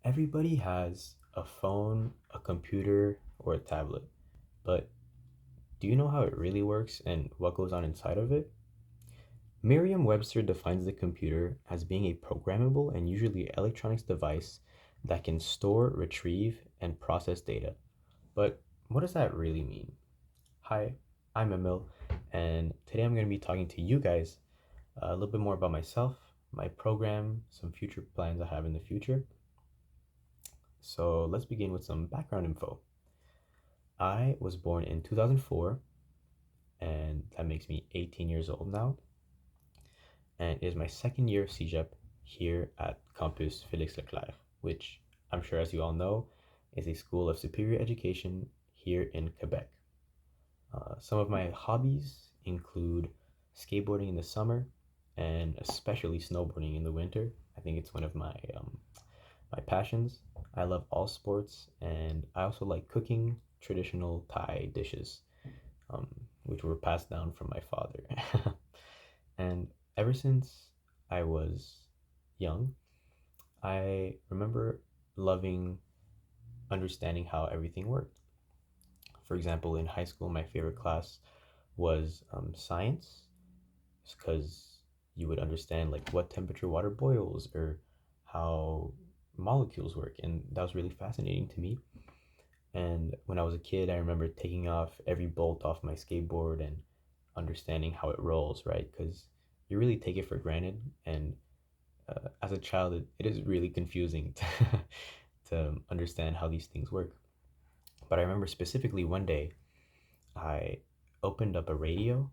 Everybody has a phone, a computer, or a tablet, but do you know how it really works and what goes on inside of it? Merriam Webster defines the computer as being a programmable and usually electronics device that can store, retrieve, and process data. But what does that really mean? Hi, I'm Emil, and today I'm going to be talking to you guys a little bit more about myself, my program, some future plans I have in the future. So let's begin with some background info. I was born in 2004, and that makes me 18 years old now, and it is my second year of CEGEP here at Campus Félix Leclerc, which I'm sure, as you all know, is a school of superior education here in Quebec. Some of my hobbies include skateboarding in the summer and especially snowboarding in the winter. I think it's one of my passions. I love all sports, and I also like cooking traditional Thai dishes, um, which were passed down from my father. And ever since I was young, I remember loving understanding how everything worked. For example, in high school, my favorite class was science, because you would understand like what temperature water boils or how molecules work, and that was really fascinating to me. And when I was a kid, I remember taking off every bolt off my skateboard and understanding how it rolls, right? Because you really take it for granted. And as a child, it is really confusing to understand how these things work. But I remember specifically one day, I opened up a radio,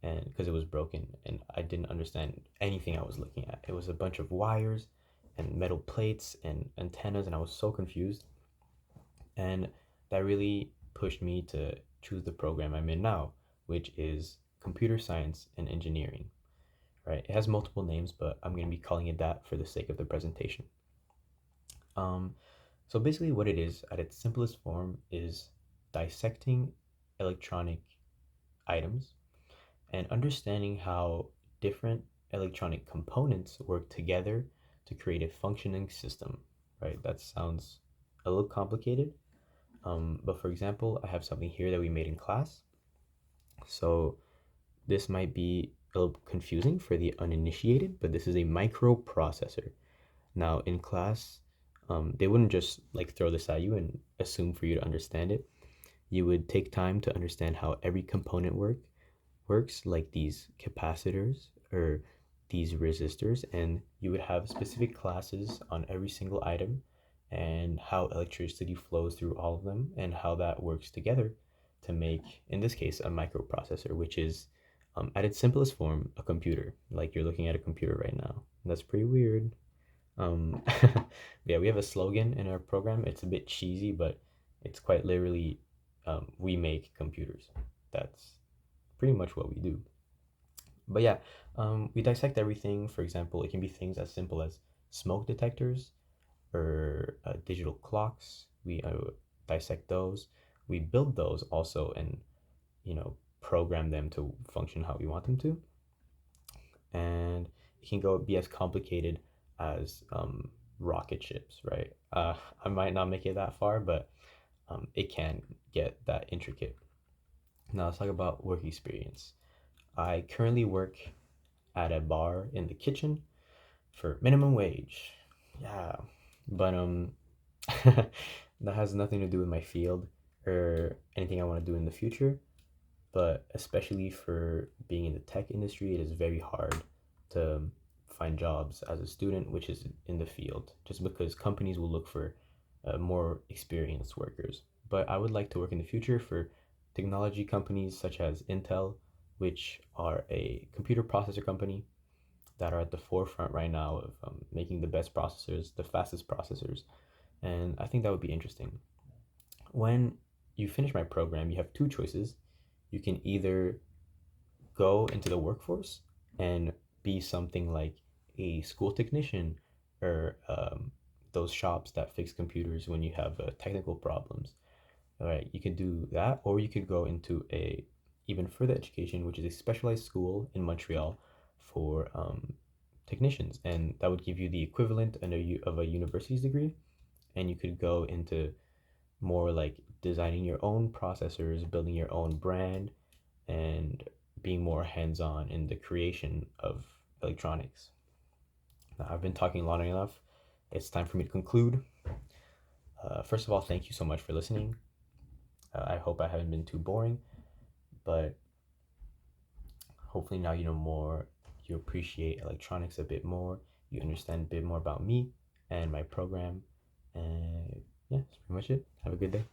and because it was broken and I didn't understand anything I was looking at. It was a bunch of wires and metal plates and antennas, and I was so confused. And that really pushed me to choose the program I'm in now, which is computer science and engineering, right? It has multiple names, but I'm going to be calling it that for the sake of the presentation. Um, so basically, what it is at its simplest form is dissecting electronic items and understanding how different electronic components work together to create a functioning system, right? That sounds a little complicated, but for example, I have something here that we made in class. So this might be a little confusing for the uninitiated, but this is a microprocessor. Now, in class, they wouldn't just like throw this at you and assume for you to understand it. You would take time to understand how every component works, like these capacitors or these resistors, and you would have specific classes on every single item and how electricity flows through all of them and how that works together to make, in this case, a microprocessor, which is at its simplest form a computer. Like you're looking at a computer right now. That's pretty weird. um, yeah, we have a slogan in our program. It's a bit cheesy, but it's quite literally, we make computers. That's pretty much what we do. But yeah, we dissect everything. For example, it can be things as simple as smoke detectors or digital clocks. We dissect those. We build those also, and program them to function how we want them to. And it can go be as complicated as rocket ships, right? I might not make it that far, but it can get that intricate. Now let's talk about work experience. I currently work at a bar in the kitchen for minimum wage. Yeah, but that has nothing to do with my field or anything I want to do in the future. But especially for being in the tech industry, it is very hard to find jobs as a student, which is in the field, just because companies will look for more experienced workers. But I would like to work in the future for technology companies such as Intel, which are a computer processor company that are at the forefront right now of making the best processors, the fastest processors. And I think that would be interesting. When you finish my program, you have two choices. You can either go into the workforce and be something like a school technician or those shops that fix computers when you have technical problems. All right, you can do that, or you could go into a even further education, which is a specialized school in Montreal for technicians, and that would give you the equivalent of a university's degree, and you could go into more like designing your own processors, building your own brand, and being more hands-on in the creation of electronics. Now, I've been talking long enough. It's time for me to conclude. First of all, thank you so much for listening. I hope I haven't been too boring, but hopefully now you know more. You appreciate electronics a bit more. You understand a bit more about me and my program. And yeah, that's pretty much it. Have a good day.